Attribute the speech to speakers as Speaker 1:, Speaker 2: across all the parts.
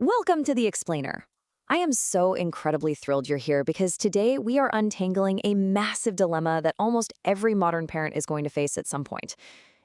Speaker 1: Welcome to The Explainer. I am so incredibly thrilled you're here because today we are untangling a massive dilemma that almost every modern parent is going to face at some point.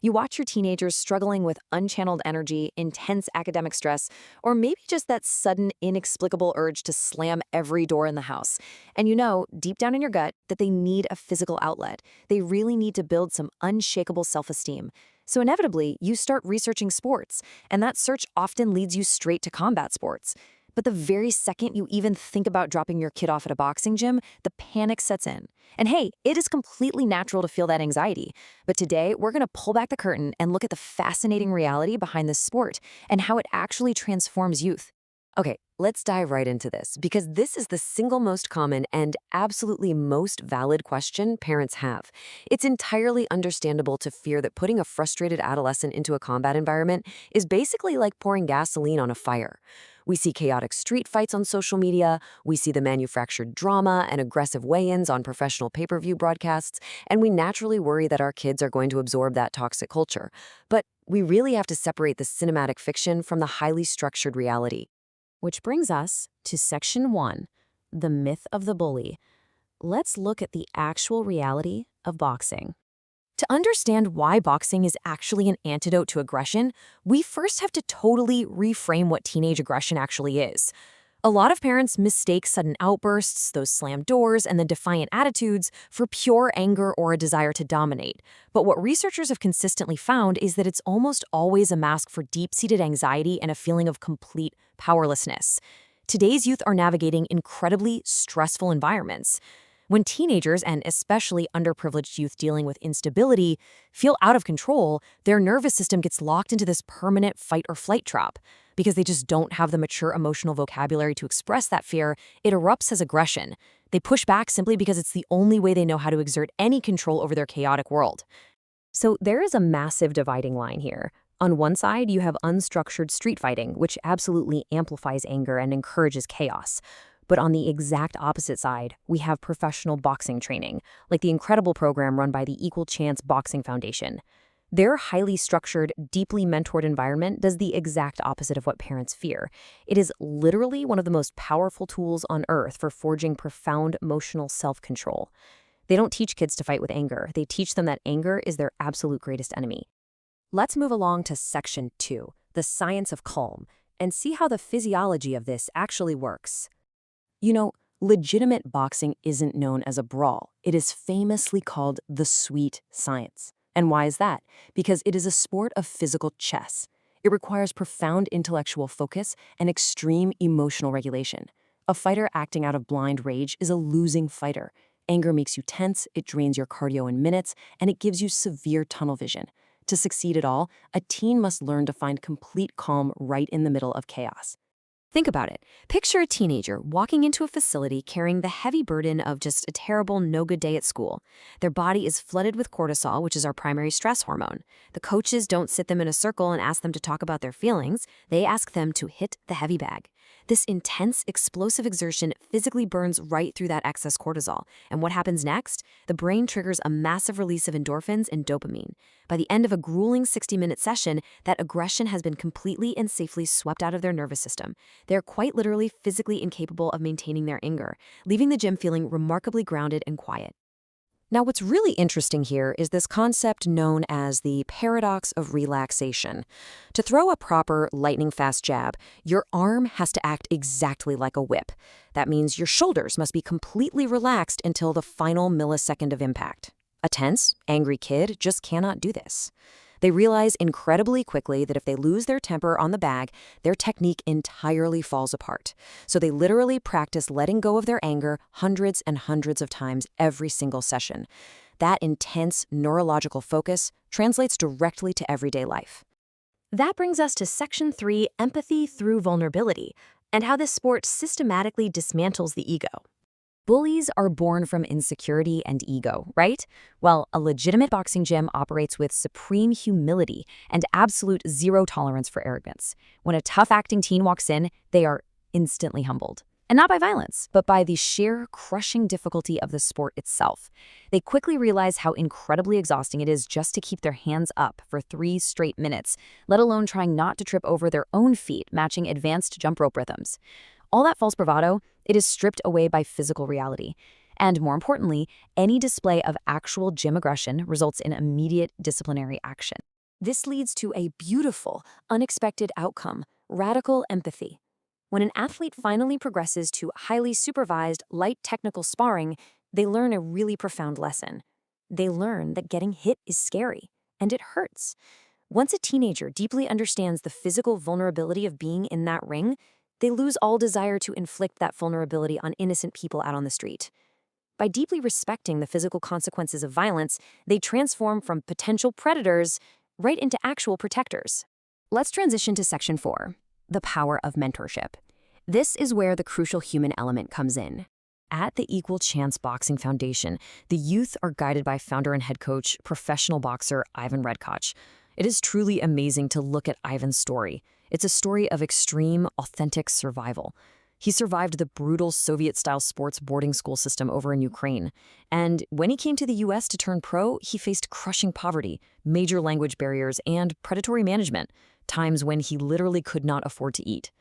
Speaker 1: You watch your teenagers struggling with unchanneled energy, intense academic stress, or maybe just that sudden, inexplicable urge to slam every door in the house. And you know, deep down in your gut, that they need a physical outlet. They really need to build some unshakable self-esteem. So inevitably, you start researching sports, and that search often leads you straight to combat sports. But the very second you even think about dropping your kid off at a boxing gym, the panic sets in. And hey, it is completely natural to feel that anxiety. But today, we're going to pull back the curtain and look at the fascinating reality behind this sport and how it actually transforms youth. Okay, let's dive right into this, because this is the single most common and absolutely most valid question parents have. It's entirely understandable to fear that putting a frustrated adolescent into a combat environment is basically like pouring gasoline on a fire. We see chaotic street fights on social media, we see the manufactured drama and aggressive weigh-ins on professional pay-per-view broadcasts, and we naturally worry that our kids are going to absorb that toxic culture. But we really have to separate the cinematic fiction from the highly structured reality. Which brings us to Section 1, the myth of the bully. Let's look at the actual reality of boxing. To understand why boxing is actually an antidote to aggression, we first have to totally reframe what teenage aggression actually is. A lot of parents mistake sudden outbursts, those slammed doors, and the defiant attitudes for pure anger or a desire to dominate. But what researchers have consistently found is that it's almost always a mask for deep-seated anxiety and a feeling of complete powerlessness. Today's youth are navigating incredibly stressful environments. When teenagers, and especially underprivileged youth dealing with instability, feel out of control, their nervous system gets locked into this permanent fight-or-flight trap. Because they just don't have the mature emotional vocabulary to express that fear, it erupts as aggression. They push back simply because it's the only way they know how to exert any control over their chaotic world. So there is a massive dividing line here. On one side, you have unstructured street fighting, which absolutely amplifies anger and encourages chaos. But on the exact opposite side, we have professional boxing training, like the incredible program run by the Equal Chance Boxing Foundation. Their highly structured, deeply mentored environment does the exact opposite of what parents fear. It is literally one of the most powerful tools on earth for forging profound emotional self-control. They don't teach kids to fight with anger. They teach them that anger is their absolute greatest enemy. Let's move along to Section 2, the science of calm, and see how the physiology of this actually works. You know, legitimate boxing isn't known as a brawl. It is famously called the sweet science. And why is that? Because it is a sport of physical chess. It requires profound intellectual focus and extreme emotional regulation. A fighter acting out of blind rage is a losing fighter. Anger makes you tense, it drains your cardio in minutes, and it gives you severe tunnel vision. To succeed at all, a teen must learn to find complete calm right in the middle of chaos. Think about it. Picture a teenager walking into a facility carrying the heavy burden of just a terrible, no-good day at school. Their body is flooded with cortisol, which is our primary stress hormone. The coaches don't sit them in a circle and ask them to talk about their feelings. They ask them to hit the heavy bag. This intense, explosive exertion physically burns right through that excess cortisol. And what happens next? The brain triggers a massive release of endorphins and dopamine. By the end of a grueling 60-minute session, that aggression has been completely and safely swept out of their nervous system. They're quite literally physically incapable of maintaining their anger, leaving the gym feeling remarkably grounded and quiet. Now, what's really interesting here is this concept known as the paradox of relaxation. To throw a proper lightning-fast jab, your arm has to act exactly like a whip. That means your shoulders must be completely relaxed until the final millisecond of impact. A tense, angry kid just cannot do this. They realize incredibly quickly that if they lose their temper on the bag, their technique entirely falls apart. So they literally practice letting go of their anger hundreds and hundreds of times every single session. That intense neurological focus translates directly to everyday life. That brings us to Section 3, empathy through vulnerability, and how this sport systematically dismantles the ego. Bullies are born from insecurity and ego, right? Well, a legitimate boxing gym operates with supreme humility and absolute zero tolerance for arrogance. When a tough-acting teen walks in, they are instantly humbled. And not by violence, but by the sheer crushing difficulty of the sport itself. They quickly realize how incredibly exhausting it is just to keep their hands up for 3 straight minutes, let alone trying not to trip over their own feet, matching advanced jump rope rhythms. All that false bravado, it is stripped away by physical reality. And more importantly, any display of actual gym aggression results in immediate disciplinary action. This leads to a beautiful, unexpected outcome: radical empathy. When an athlete finally progresses to highly supervised, light technical sparring, they learn a really profound lesson. They learn that getting hit is scary, and it hurts. Once a teenager deeply understands the physical vulnerability of being in that ring, they lose all desire to inflict that vulnerability on innocent people out on the street. By deeply respecting the physical consequences of violence, they transform from potential predators right into actual protectors. Let's transition to Section 4, the power of mentorship. This is where the crucial human element comes in. At the Equal Chance Boxing Foundation, the youth are guided by founder and head coach, professional boxer Ivan Redkach. It is truly amazing to look at Ivan's story. It's a story of extreme, authentic survival. He survived the brutal Soviet-style sports boarding school system over in Ukraine. And when he came to the US to turn pro, he faced crushing poverty, major language barriers, and predatory management, times when he literally could not afford to eat.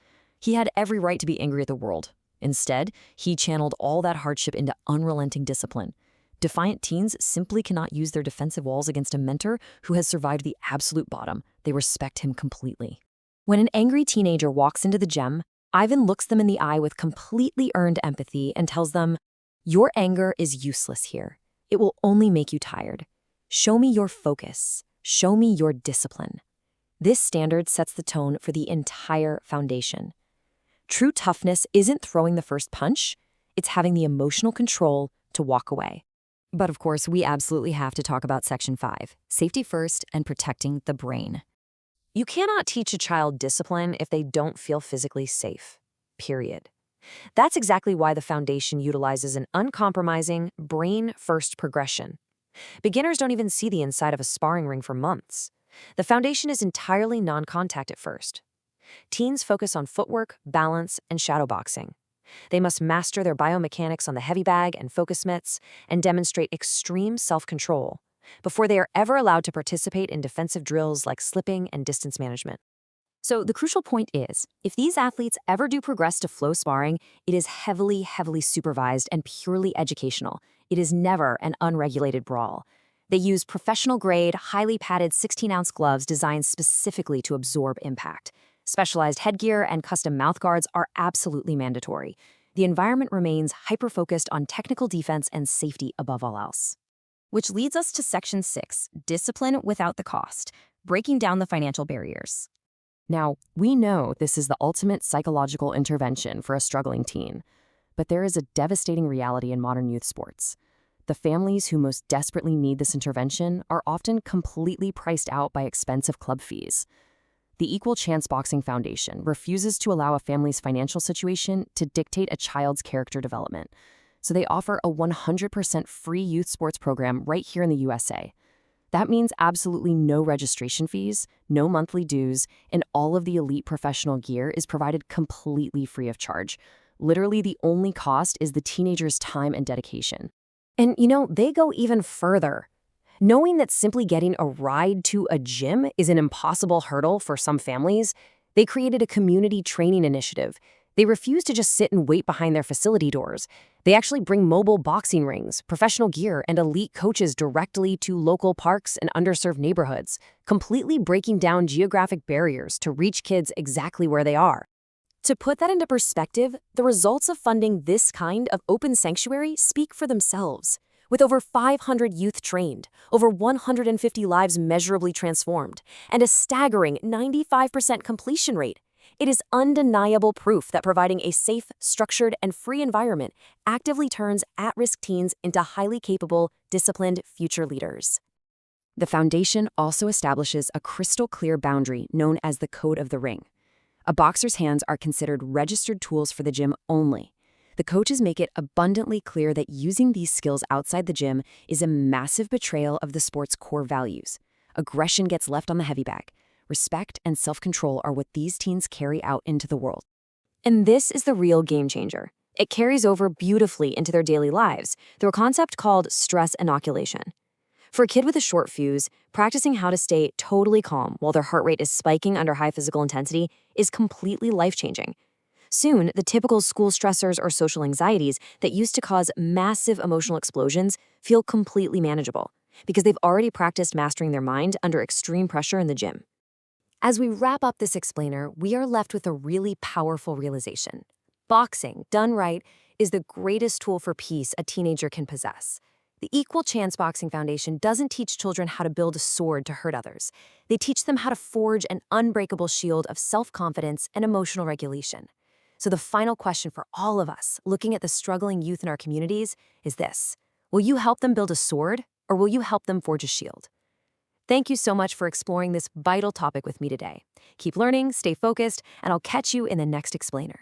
Speaker 1: He had every right to be angry at the world. Instead, he channeled all that hardship into unrelenting discipline. Defiant teens simply cannot use their defensive walls against a mentor who has survived the absolute bottom. They respect him completely. When an angry teenager walks into the gym, Ivan looks them in the eye with completely earned empathy and tells them, "Your anger is useless here. It will only make you tired. Show me your focus. Show me your discipline." This standard sets the tone for the entire foundation. True toughness isn't throwing the first punch, it's having the emotional control to walk away. But of course, we absolutely have to talk about Section 5, safety first and protecting the brain. You cannot teach a child discipline if they don't feel physically safe, period. That's exactly why the foundation utilizes an uncompromising, brain-first progression. Beginners don't even see the inside of a sparring ring for months. The foundation is entirely non-contact at first. Teens focus on footwork, balance, and shadowboxing. They must master their biomechanics on the heavy bag and focus mitts and demonstrate extreme self-control before they are ever allowed to participate in defensive drills like slipping and distance management. So the crucial point is, if these athletes ever do progress to flow sparring, it is heavily supervised and purely educational. It is never an unregulated brawl. They use professional-grade, highly padded 16-ounce gloves designed specifically to absorb impact. Specialized headgear and custom mouthguards are absolutely mandatory. The environment remains hyper-focused on technical defense and safety above all else. Which leads us to Section 6, discipline without the cost, breaking down the financial barriers. Now, we know this is the ultimate psychological intervention for a struggling teen, but there is a devastating reality in modern youth sports. The families who most desperately need this intervention are often completely priced out by expensive club fees. The Equal Chance Boxing Foundation refuses to allow a family's financial situation to dictate a child's character development, so they offer a 100% free youth sports program right here in the USA. That means absolutely no registration fees, no monthly dues, and all of the elite professional gear is provided completely free of charge. Literally, the only cost is the teenager's time and dedication. And they go even further. Knowing that simply getting a ride to a gym is an impossible hurdle for some families, they created a community training initiative. They refuse to just sit and wait behind their facility doors. They actually bring mobile boxing rings, professional gear, and elite coaches directly to local parks and underserved neighborhoods, completely breaking down geographic barriers to reach kids exactly where they are. To put that into perspective, the results of funding this kind of open sanctuary speak for themselves. With over 500 youth trained, over 150 lives measurably transformed, and a staggering 95% completion rate, it is undeniable proof that providing a safe, structured, and free environment actively turns at-risk teens into highly capable, disciplined future leaders. The foundation also establishes a crystal-clear boundary known as the Code of the Ring. A boxer's hands are considered registered tools for the gym only. The coaches make it abundantly clear that using these skills outside the gym is a massive betrayal of the sport's core values. Aggression gets left on the heavy bag. Respect and self-control are what these teens carry out into the world. And this is the real game changer. It carries over beautifully into their daily lives through a concept called stress inoculation. For a kid with a short fuse, practicing how to stay totally calm while their heart rate is spiking under high physical intensity is completely life-changing. Soon, the typical school stressors or social anxieties that used to cause massive emotional explosions feel completely manageable because they've already practiced mastering their mind under extreme pressure in the gym. As we wrap up this explainer, we are left with a really powerful realization. Boxing, done right, is the greatest tool for peace a teenager can possess. The Equal Chance Boxing Foundation doesn't teach children how to build a sword to hurt others. They teach them how to forge an unbreakable shield of self-confidence and emotional regulation. So the final question for all of us looking at the struggling youth in our communities is this: will you help them build a sword, or will you help them forge a shield? Thank you so much for exploring this vital topic with me today. Keep learning, stay focused, and I'll catch you in the next explainer.